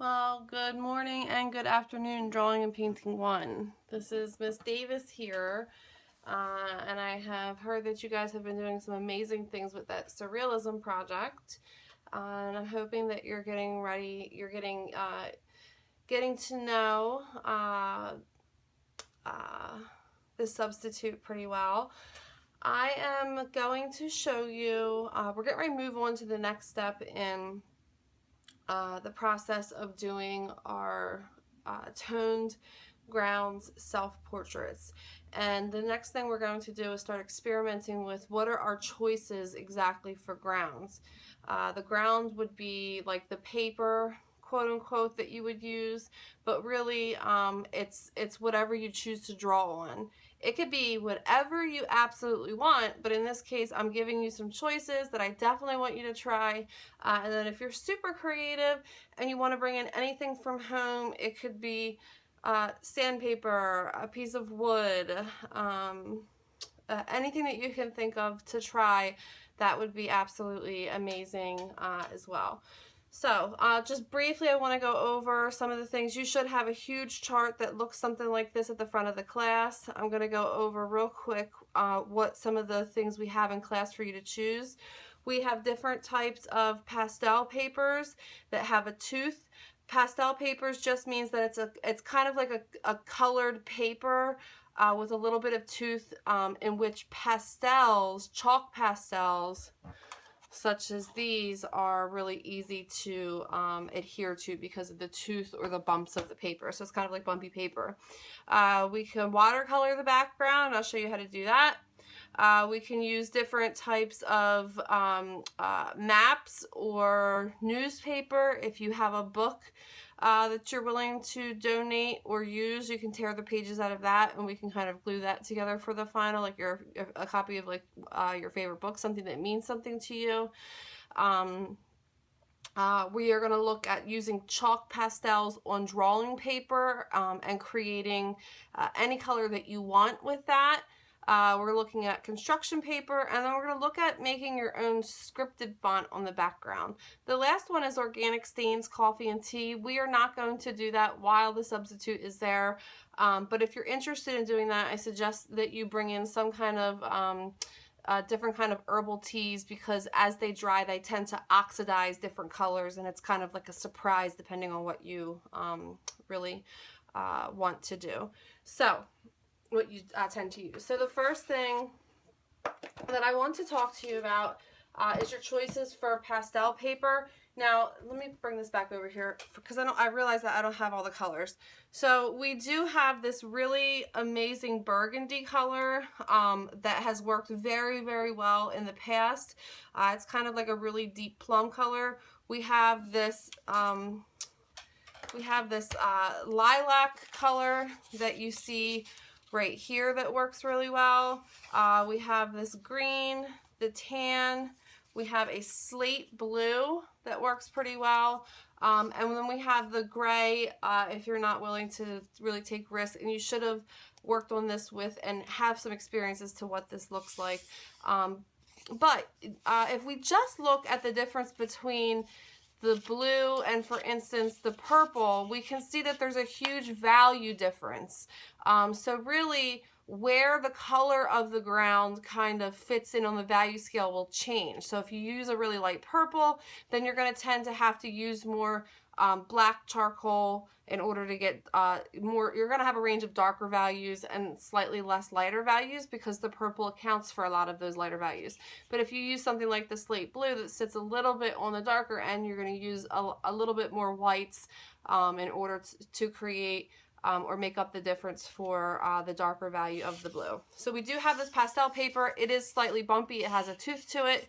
Well, good morning and good afternoon, Drawing and Painting 1. This is Miss Davis here, and I have heard that you guys have been doing some amazing things with that surrealism project, and I'm hoping that you're getting ready, you're getting to know the substitute pretty well. I am going to show you, we're getting ready to move on to the next step in the process of doing our toned grounds self-portraits. And the next thing we're going to do is start experimenting with what are our choices exactly for grounds. The ground would be like the paper, quote unquote, that you would use, but really it's whatever you choose to draw on. It could be whatever you absolutely want, but in this case, I'm giving you some choices that I definitely want you to try. And then if you're super creative and you want to bring in anything from home, it could be sandpaper, a piece of wood, anything that you can think of to try, that would be absolutely amazing as well. So just briefly, I want to go over some of the things. You should have a huge chart that looks something like this at the front of the class. I'm going to go over real quick what some of the things we have in class for you to choose. We have different types of pastel papers that have a tooth. Pastel papers just means that it's kind of like a colored paper with a little bit of tooth, in which pastels, chalk pastels, such as these, are really easy to adhere to because of the tooth or the bumps of the paper. So it's kind of like bumpy paper. We can watercolor the background. I'll show you how to do that. We can use different types of maps or newspaper. If you have a book that you're willing to donate or use, you can tear the pages out of that and we can kind of glue that together for the final, like a copy of like your favorite book, something that means something to you. We are going to look at using chalk pastels on drawing paper and creating any color that you want with that. We're looking at construction paper, and then we're going to look at making your own scripted font on the background. The last one is organic stains, coffee, and tea. We are not going to do that while the substitute is there, but if you're interested in doing that, I suggest that you bring in some kind of different kind of herbal teas, because as they dry they tend to oxidize different colors, and it's kind of like a surprise depending on what you really want to do. So what you tend to use. So the first thing that I want to talk to you about is your choices for pastel paper. Now, let me bring this back over here because I realize that I don't have all the colors. So we do have this really amazing burgundy color that has worked very, very well in the past. It's kind of like a really deep plum color. We have this lilac color that you see right here that works really well. We have this green, the tan. We have a slate blue that works pretty well. And then we have the gray, if you're not willing to really take risks, and you should have worked on this with and have some experience as to what this looks like. But if we just look at the difference between the blue and, for instance, the purple, we can see that there's a huge value difference. So really, where the color of the ground kind of fits in on the value scale will change. So if you use a really light purple, then you're going to tend to have to use more black charcoal in order to get more. You're going to have a range of darker values and slightly less lighter values, because the purple accounts for a lot of those lighter values. But if you use something like the slate blue that sits a little bit on the darker end, you're going to use a little bit more whites in order to create or make up the difference for the darker value of the blue. So we do have this pastel paper. It is slightly bumpy. It has a tooth to it.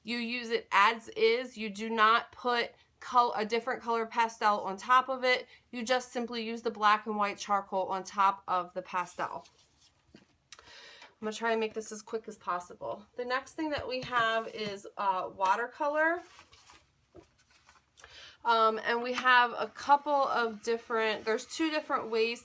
You use it as is. You do not put a different color pastel on top of it. You just simply use the black and white charcoal on top of the pastel. I'm going to try and make this as quick as possible. The next thing that we have is watercolor. And we have a couple of different, there's two different ways,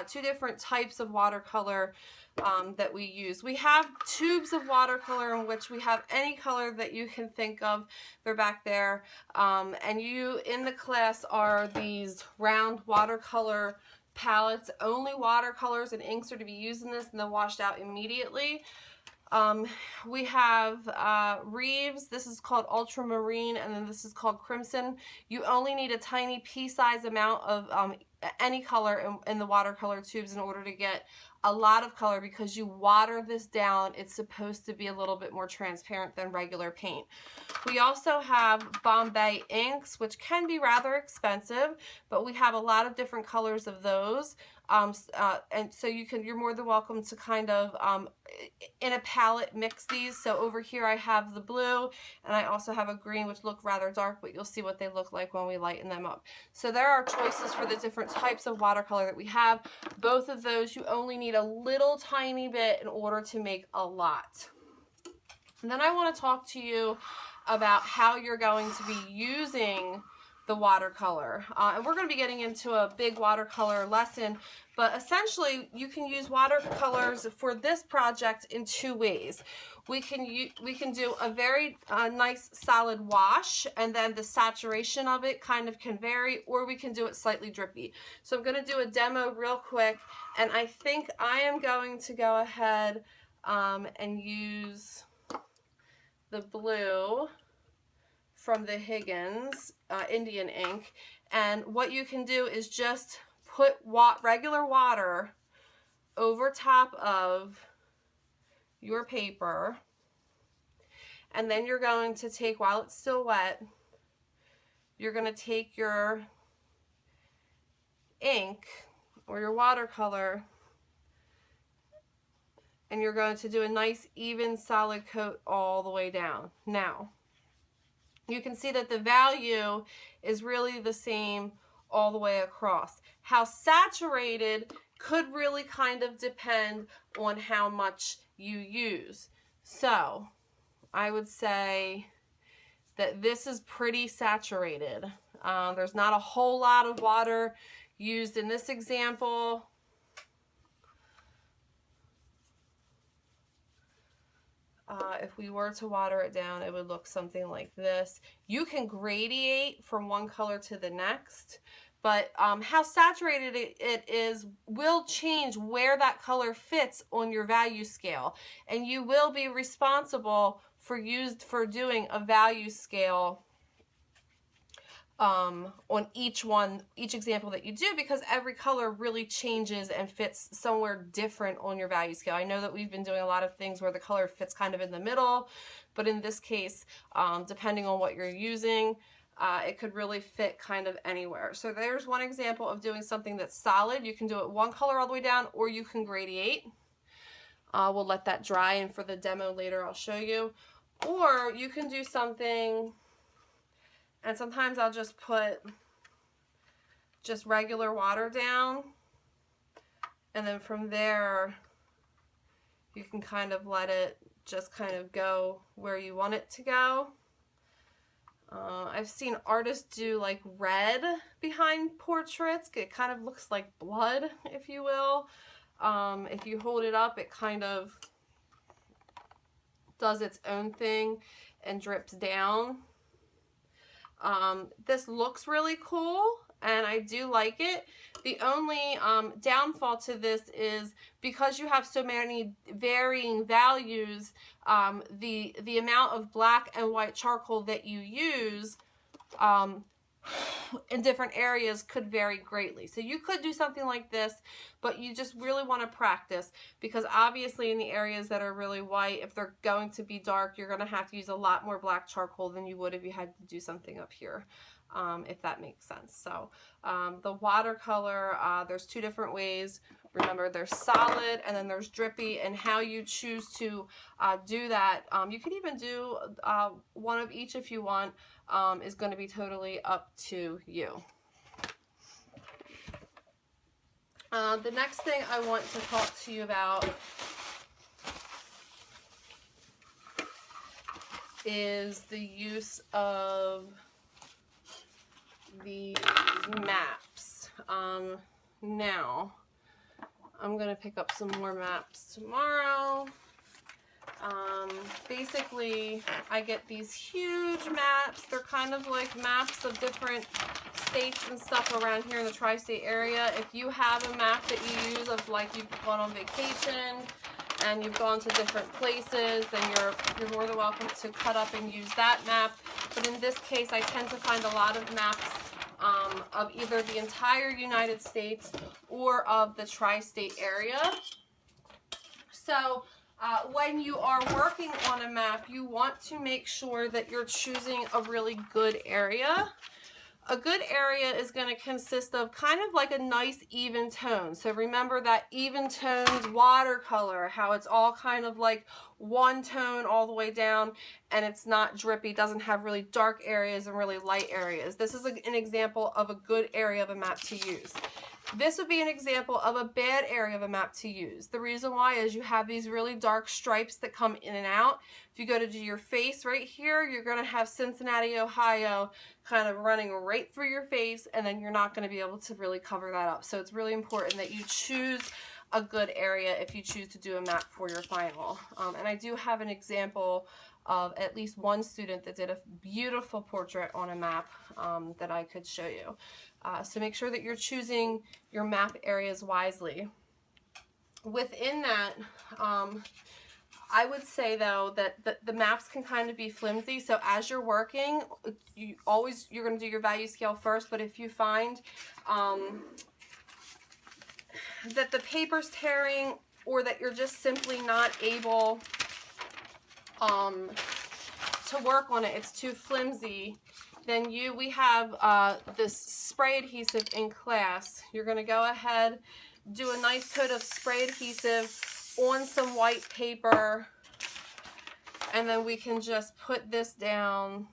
two different types of watercolor that we use. We have tubes of watercolor in which we have any color that you can think of. They're back there. And you in the class are these round watercolor palettes. Only watercolors and inks are to be used in this, and they're washed out immediately. We have Reeves. This is called ultramarine, and then this is called crimson. You only need a tiny pea-sized amount of any color in the watercolor tubes in order to get a lot of color, because you water this down. It's supposed to be a little bit more transparent than regular paint. We also have Bombay inks, which can be rather expensive, but we have a lot of different colors of those. And so you're more than welcome to kind of in a palette mix these. So over here I have the blue, and I also have a green, which look rather dark, but you'll see what they look like when we lighten them up. So there are choices for the different types of watercolor that we have. Both of those, you only need a little tiny bit in order to make a lot. And then I want to talk to you about how you're going to be using the watercolor. And we're going to be getting into a big watercolor lesson, but essentially you can use watercolors for this project in two ways. We can do a very nice solid wash, and then the saturation of it kind of can vary, or we can do it slightly drippy. So I'm going to do a demo real quick, and I think I am going to go ahead and use the blue from the Higgins Indian ink. And what you can do is just put regular water over top of your paper, and then you're going to take, while it's still wet, you're going to take your ink or your watercolor, and you're going to do a nice even solid coat all the way down. Now you can see that the value is really the same all the way across. How saturated could really kind of depend on how much you use. So I would say that this is pretty saturated. There's not a whole lot of water used in this example. If we were to water it down, it would look something like this. You can gradiate from one color to the next, but how saturated it is will change where that color fits on your value scale, and you will be responsible for doing a value scale on each example that you do, because every color really changes and fits somewhere different on your value scale. I know that we've been doing a lot of things where the color fits kind of in the middle, but in this case, depending on what you're using, it could really fit kind of anywhere. So there's one example of doing something that's solid. You can do it one color all the way down, or you can gradiate. We'll let that dry, and for the demo later I'll show you. Or you can do something, and sometimes I'll just put just regular water down, and then from there you can kind of let it just kind of go where you want it to go. I've seen artists do like red behind portraits. It kind of looks like blood, if you will. If you hold it up, it kind of does its own thing and drips down. This looks really cool, and I do like it. The only downfall to this is because you have so many varying values, the amount of black and white charcoal that you use in different areas could vary greatly. So you could do something like this, but you just really want to practice, because obviously in the areas that are really white, if they're going to be dark, you're going to have to use a lot more black charcoal than you would if you had to do something up here, if that makes sense. So the watercolor, there's two different ways. Remember, there's solid and then there's drippy, and how you choose to do that. You could even do one of each if you want, is going to be totally up to you. The next thing I want to talk to you about is the use of the maps. Now, I'm going to pick up some more maps tomorrow. Basically, I get these huge maps. They're kind of like maps of different states and stuff around here in the tri-state area. If you have a map that you use of like you've gone on vacation and you've gone to different places, then you're more than welcome to cut up and use that map. But in this case, I tend to find a lot of maps of either the entire United States or of the tri-state area. So when you are working on a map, you want to make sure that you're choosing a really good area. A good area is going to consist of kind of like a nice even tone. So remember that even toned watercolor, how it's all kind of like one tone all the way down, and it's not drippy, doesn't have really dark areas and really light areas. This is an example of a good area of a map to use. This would be an example of a bad area of a map to use. The reason why is you have these really dark stripes that come in and out. If you go to do your face right here, you're going to have Cincinnati, Ohio kind of running right through your face, and then you're not going to be able to really cover that up. So it's really important that you choose a good area if you choose to do a map for your final. And I do have an example of at least one student that did a beautiful portrait on a map that I could show you. So make sure that you're choosing your map areas wisely. Within that, I would say though that the maps can kind of be flimsy. So as you're working, you're going to do your value scale first. But if you find that the paper's tearing, or that you're just simply not able to work on it, it's too flimsy, then we have this spray adhesive in class. You're going to go ahead, do a nice coat of spray adhesive on some white paper, and then we can just put this down.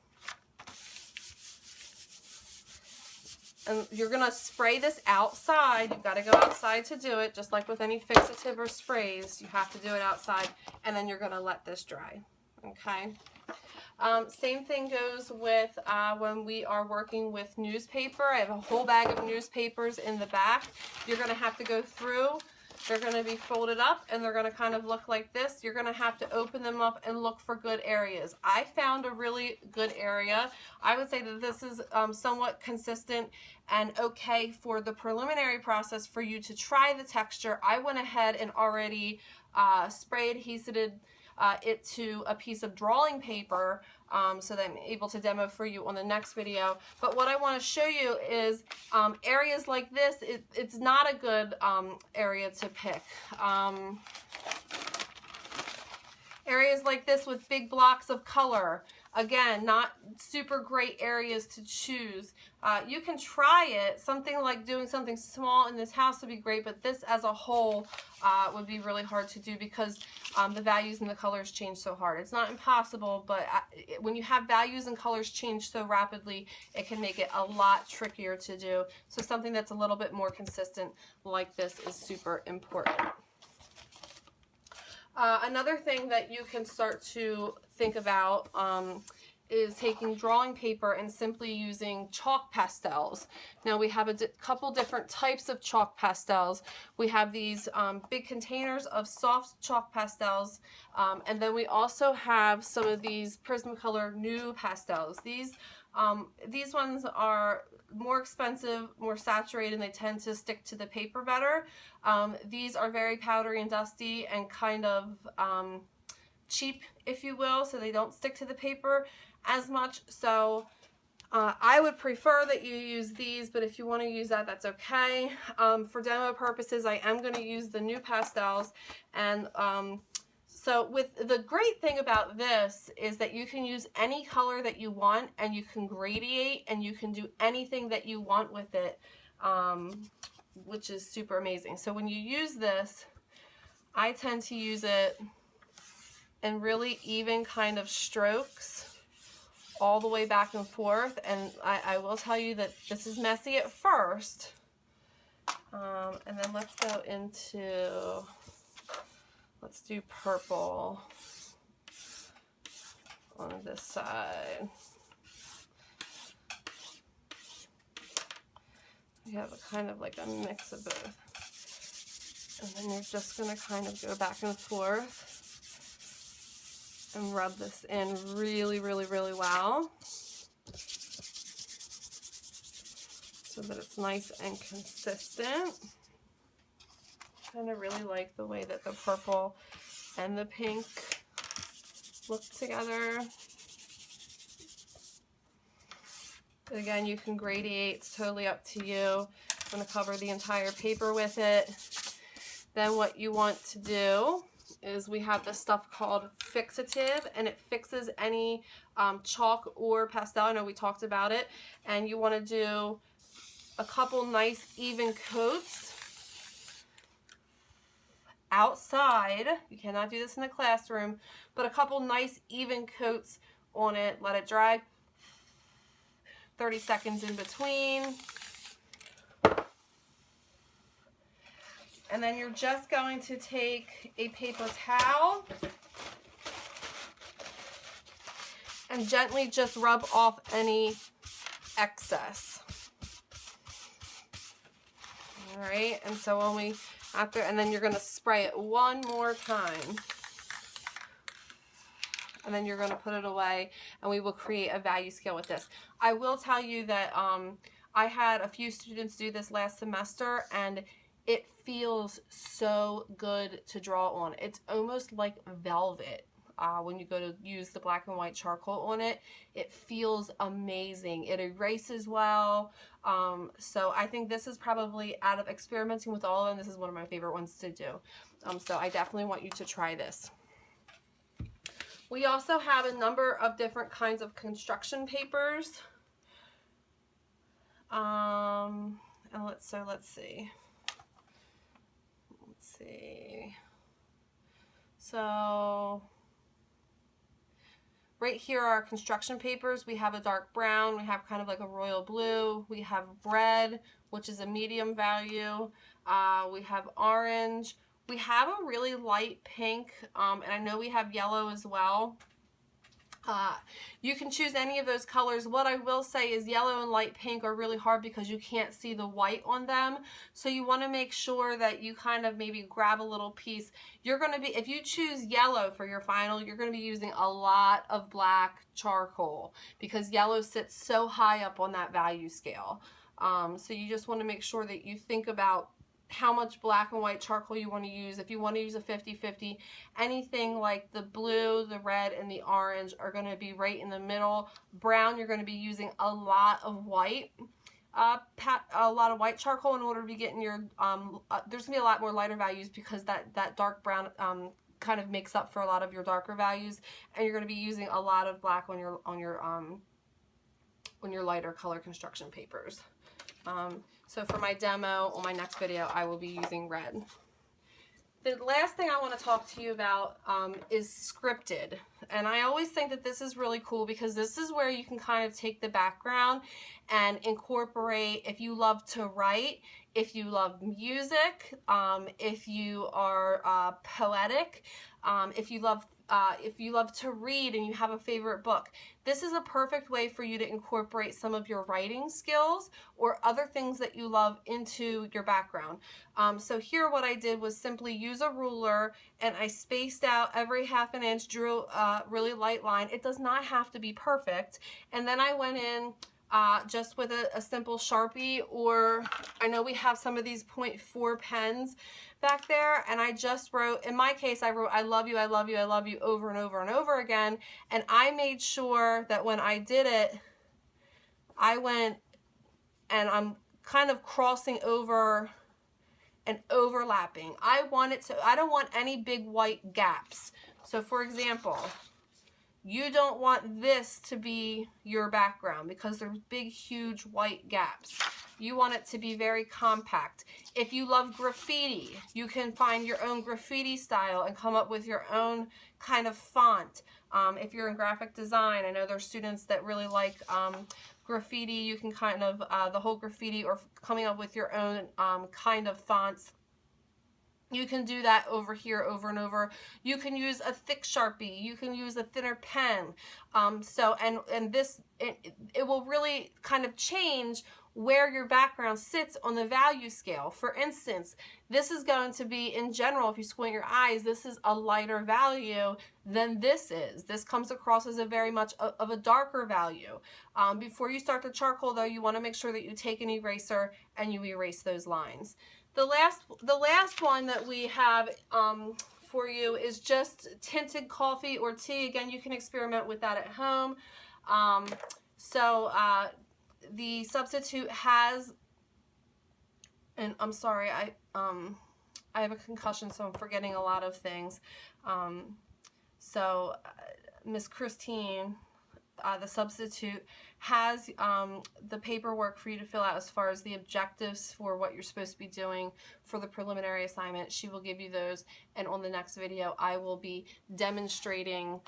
And you're going to spray this outside. You've got to go outside to do it, just like with any fixative or sprays. You have to do it outside, and then you're going to let this dry. Okay? Same thing goes with when we are working with newspaper. I have a whole bag of newspapers in the back. You're going to have to go through. They're going to be folded up, and they're going to kind of look like this. You're going to have to open them up and look for good areas. I found a really good area. I would say that this is somewhat consistent and okay for the preliminary process for you to try the texture. I went ahead and already spray adhesed it to a piece of drawing paper so that I'm able to demo for you on the next video. But what I want to show you is areas like this. It's not a good area to pick. Areas like this with big blocks of color, again, not super great areas to choose. You can try it. Something like doing something small in this house would be great, but this as a whole would be really hard to do because the values and the colors change so hard. It's not impossible, but when you have values and colors change so rapidly, it can make it a lot trickier to do. So something that's a little bit more consistent like this is super important. Another thing that you can start to think about is taking drawing paper and simply using chalk pastels. Now we have a couple different types of chalk pastels. We have these big containers of soft chalk pastels, and then we also have some of these Prismacolor new pastels. These ones are more expensive, more saturated, and they tend to stick to the paper better. These are very powdery and dusty and kind of cheap, if you will, so they don't stick to the paper as much. So I would prefer that you use these, but if you want to use that, that's okay. For demo purposes, I am going to use the new pastels. And so the great thing about this is that you can use any color that you want, and you can gradiate, and you can do anything that you want with it, which is super amazing. So when you use this, I tend to use it in really even kind of strokes all the way back and forth. And I will tell you that this is messy at first. And then let's go into, let's do purple on this side. We have a kind of like a mix of both. And then you're just going to kind of go back and forth and rub this in really, really, really well so that it's nice and consistent. And I really like the way that the purple and the pink look together. Again, you can gradiate, it's totally up to you. I'm going to cover the entire paper with it. Then what you want to do is we have this stuff called fixative, and it fixes any chalk or pastel. I know we talked about it. And you want to do a couple nice even coats outside. You cannot do this in the classroom, but a couple nice even coats on it. Let it dry. 30 seconds in between. And then you're just going to take a paper towel and gently just rub off any excess. All right, and so when we, and then you're going to spray it one more time. And then you're going to put it away, and we will create a value scale with this. I will tell you that I had a few students do this last semester, and it feels so good to draw on. It's almost like velvet. When you go to use the black and white charcoal on it, it feels amazing. It erases well. So I think this is probably, out of experimenting with all of them, this is one of my favorite ones to do. So I definitely want you to try this. We also have a number of different kinds of construction papers. And let's see. So right here are our construction papers. We have a dark brown, we have kind of like a royal blue, we have red, which is a medium value, we have orange, we have a really light pink, and I know we have yellow as well. You can choose any of those colors. What I will say is yellow and light pink are really hard because you can't see the white on them. So you want to make sure that you kind of maybe grab a little piece. You're going to be, if you choose yellow for your final, you're going to be using a lot of black charcoal because yellow sits so high up on that value scale. So you just want to make sure that you think about how much black and white charcoal you want to use. If you want to use a 50-50, anything like the blue, the red, and the orange are going to be right in the middle. Brown, you're going to be using a lot of white, charcoal in order to be getting your, there's going to be a lot more lighter values because that dark brown kind of makes up for a lot of your darker values, and you're going to be using a lot of black on your lighter color construction papers. So for my demo on my next video, I will be using red. The last thing I want to talk to you about is scripted. And I always think that this is really cool because this is where you can kind of take the background and incorporate, if you love to write, if you love music, if you are poetic, if you love to read and you have a favorite book. This is a perfect way for you to incorporate some of your writing skills or other things that you love into your background. So here what I did was simply use a ruler and I spaced out every ½ inch, drew a really light line. It does not have to be perfect. And then I went in just with a simple Sharpie, or I know we have some of these 0.4 pens back there, and I just wrote, in my case I wrote I love you, I love you, I love you over and over and over again, and I made sure that when I did it, I went and I'm kind of crossing over and overlapping. I don't want any big white gaps. So for example, you don't want this to be your background because there's big, huge white gaps. You want it to be very compact. If you love graffiti, you can find your own graffiti style and come up with your own kind of font. If you're in graphic design, I know there's students that really like graffiti. You can kind of, the whole graffiti, or coming up with your own kind of fonts. You can do that over here over and over. You can use a thick Sharpie. You can use a thinner pen. And this, it will really kind of change where your background sits on the value scale. For instance, this is going to be, in general, if you squint your eyes, this is a lighter value than this is. This comes across as a very much of a darker value. Before you start the charcoal, though, you want to make sure that you take an eraser and you erase those lines. The last one that we have for you is just tinted coffee or tea. Again, you can experiment with that at home. The substitute has, and I'm sorry, I have a concussion, so I'm forgetting a lot of things. Miss Christine, the substitute, has the paperwork for you to fill out as far as the objectives for what you're supposed to be doing for the preliminary assignment. She will give you those, and on the next video I will be demonstrating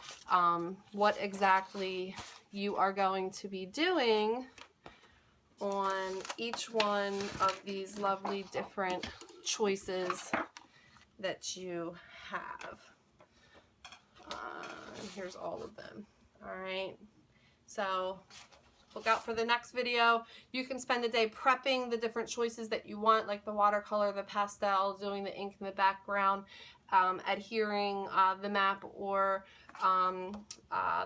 what exactly you are going to be doing on each one of these lovely different choices that you have. And here's all of them. All right, so look out for the next video. You can spend a day prepping the different choices that you want, like the watercolor, the pastel, doing the ink in the background, adhering the map or the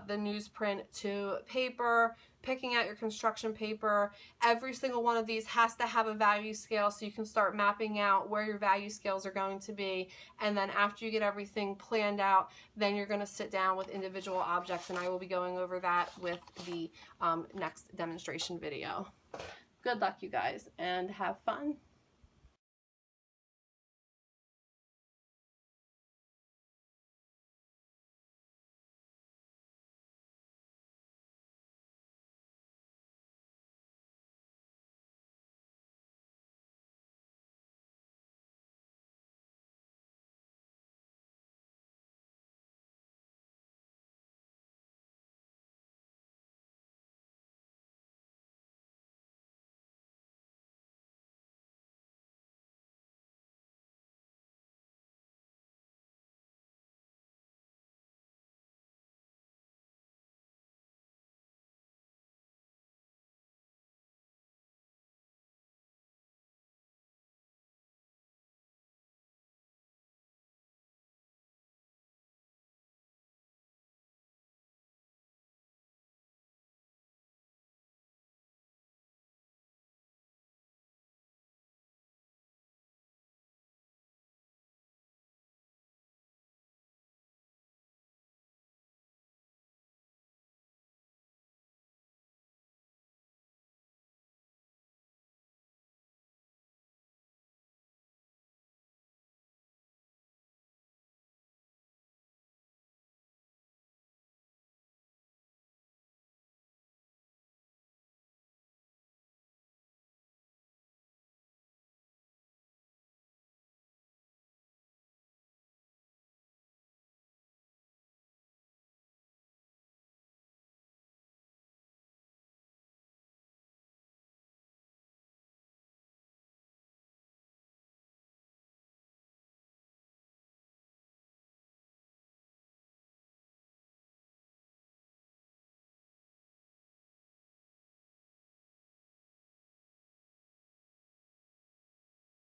newsprint to paper, picking out your construction paper. Every single one of these has to have a value scale, so you can start mapping out where your value scales are going to be. And then after you get everything planned out, then you're going to sit down with individual objects, and I will be going over that with the next demonstration video. Good luck, you guys, and have fun.